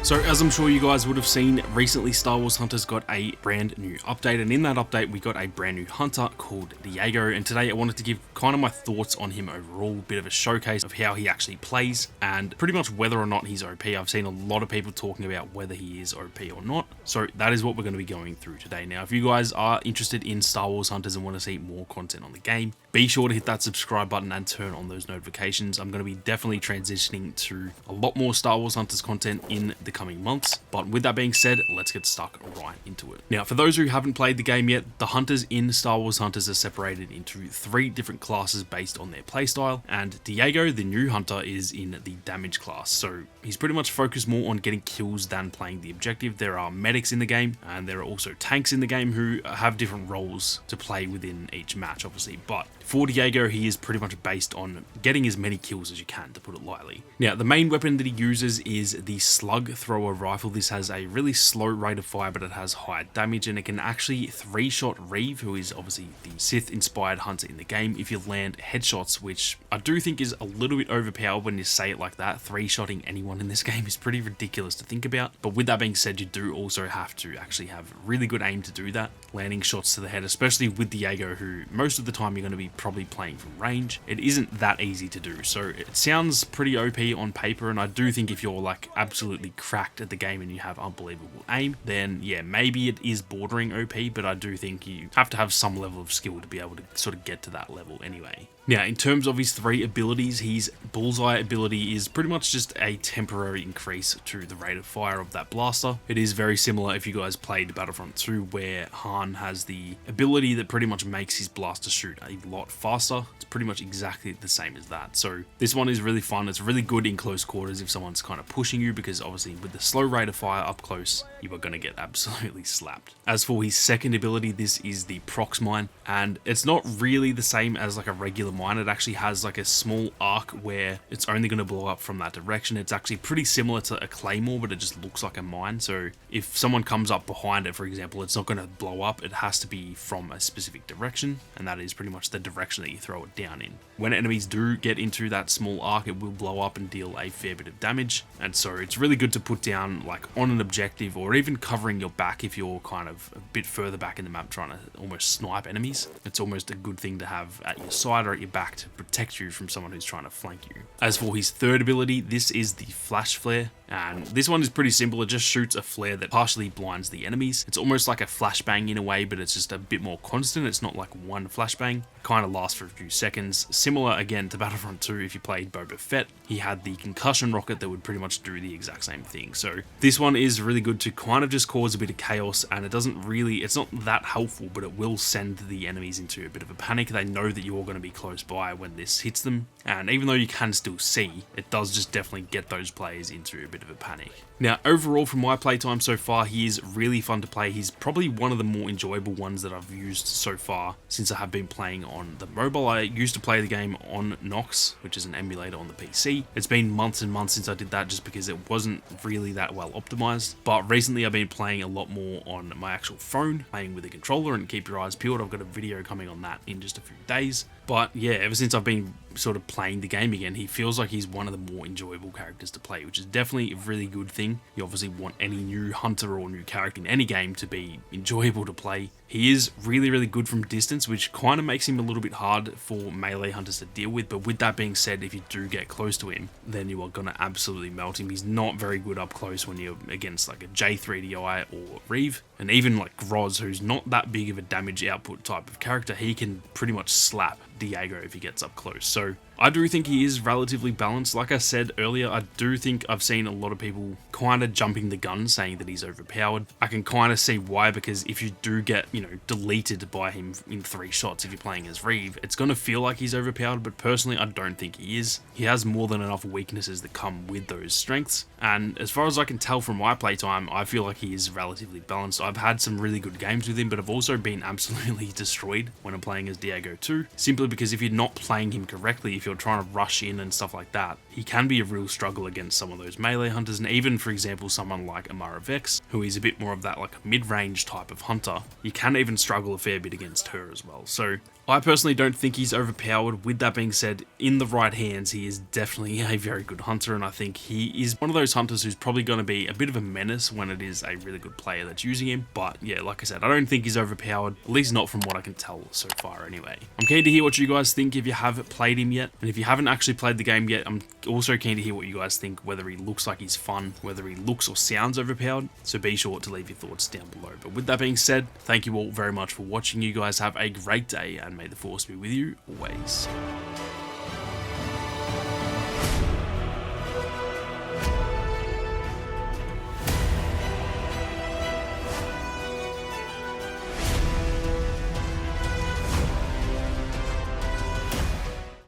So as I'm sure you guys would have seen, recently Star Wars Hunters got a brand new update, and in that update we got a brand new hunter called Diego, and today I wanted to give kind of my thoughts on him overall, a bit of a showcase of how he actually plays, and pretty much whether or not he's OP. I've seen a lot of people talking about whether he is OP or not, so that is what we're going to be going through today. Now, if you guys are interested in Star Wars Hunters and want to see more content on the game, be sure to hit that subscribe button and turn on those notifications. I'm going to be definitely transitioning to a lot more Star Wars Hunters content in the coming months. But with that being said, let's get stuck right into it. Now, for those who haven't played the game yet, the hunters in Star Wars Hunters are separated into 3 different classes based on their playstyle, and Diego, the new hunter, is in the damage class. So he's pretty much focused more on getting kills than playing the objective. There are medics in the game, and there are also tanks in the game who have different roles to play within each match, obviously. But for Diego, he is pretty much based on getting as many kills as you can, to put it lightly. Now, the main weapon that he uses is the Slug Thrower Rifle. This has a really slow rate of fire, but it has high damage, and it can actually 3-shot Reeve, who is obviously the Sith-inspired hunter in the game, if you land headshots, which I do think is a little bit overpowered when you say it like that. 3-shotting anyone in this game is pretty ridiculous to think about, but with that being said, you do also have to actually have really good aim to do that, landing shots to the head, especially with Diego, who most of the time you're going to be probably playing from range. It isn't that easy to do, so it sounds pretty OP on paper, and I do think if you're like absolutely cracked at the game and you have unbelievable aim, then yeah, maybe it is bordering OP, but I do think you have to have some level of skill to be able to sort of get to that level anyway. Now, in terms of his 3 abilities, his Bullseye ability is pretty much just a temporary increase to the rate of fire of that blaster. It is very similar if you guys played Battlefront 2, where Han has the ability that pretty much makes his blaster shoot a lot faster. It's pretty much exactly the same as that. So this one is really fun. It's really good in close quarters if someone's kind of pushing you, because obviously with the slow rate of fire up close, you are going to get absolutely slapped. As for his second ability, this is the Prox Mine, and it's not really the same as like a regular mine. It actually has like a small arc where it's only going to blow up from that direction. It's actually pretty similar to a claymore, but it just looks like a mine. So if someone comes up behind it, for example, it's not going to blow up. It has to be from a specific direction, and that is pretty much the direction that you throw it down in. When enemies do get into that small arc, it will blow up and deal a fair bit of damage, and so it's really good to put down like on an objective, or even covering your back if you're kind of a bit further back in the map trying to almost snipe enemies. It's almost a good thing to have at your side or at your back to protect you from someone who's trying to flank you. As for his third ability, this is the Flash Flare, and this one is pretty simple. It just shoots a flare that partially blinds the enemies. It's almost like a flashbang in a way, but it's just a bit more constant. It's not like one flashbang. It kind of lasts for a few seconds. Similar again to Battlefront 2 if you played Boba Fett. He had the concussion rocket that would pretty much do the exact same thing. So this one is really good to kind of just cause a bit of chaos, and it's not that helpful, but it will send the enemies into a bit of a panic. They know that you're going to be close by when this hits them, and even though you can still see, it does just definitely get those players into a bit of a panic. Now, overall from my playtime so far, he is really fun to play. He's probably one of the more enjoyable ones that I've used so far since I have been playing on the mobile. I used to play the game on Nox, which is an emulator on the PC. It's been months and months since I did that, just because it wasn't really that well optimized. But recently I've been playing a lot more on my actual phone, playing with a controller, and keep your eyes peeled. I've got a video coming on that in just a few days. But yeah, ever since I've been sort of playing the game again, he feels like he's one of the more enjoyable characters to play, which is definitely a really good thing. You obviously want any new hunter or new character in any game to be enjoyable to play. He is really, really good from distance, which kind of makes him a little bit hard for melee hunters to deal with. But with that being said, if you do get close to him, then you are going to absolutely melt him. He's not very good up close when you're against like a J3DI or Reeve. And even like Groz, who's not that big of a damage output type of character, he can pretty much slap Diego if he gets up close. So I do think he is relatively balanced. Like I said earlier, I do think I've seen a lot of people kind of jumping the gun saying that he's overpowered. I can kind of see why, because if you do get, deleted by him in 3 shots if you're playing as Reeve, it's going to feel like he's overpowered, but personally I don't think he is. He has more than enough weaknesses that come with those strengths, and as far as I can tell from my playtime, I feel like he is relatively balanced. I've had some really good games with him, but I've also been absolutely destroyed when I'm playing as Diego too, simply because if you're not playing him correctly, if you're trying to rush in and stuff like that, he can be a real struggle against some of those melee hunters, and even, for example, someone like Amara Vex, who is a bit more of that like mid-range type of hunter, you can even struggle a fair bit against her as well. So I personally don't think he's overpowered. With that being said, in the right hands, he is definitely a very good hunter, and I think he is one of those hunters who's probably going to be a bit of a menace when it is a really good player that's using him. But yeah, like I said, I don't think he's overpowered, at least not from what I can tell so far anyway. I'm keen to hear what you guys think if you have played him yet, and if you haven't actually played the game yet, I'm also keen to hear what you guys think, whether he looks like he's fun, whether he looks or sounds overpowered, so be sure to leave your thoughts down below. But with that being said, thank you all very much for watching. You guys have a great day, and may the force be with you always.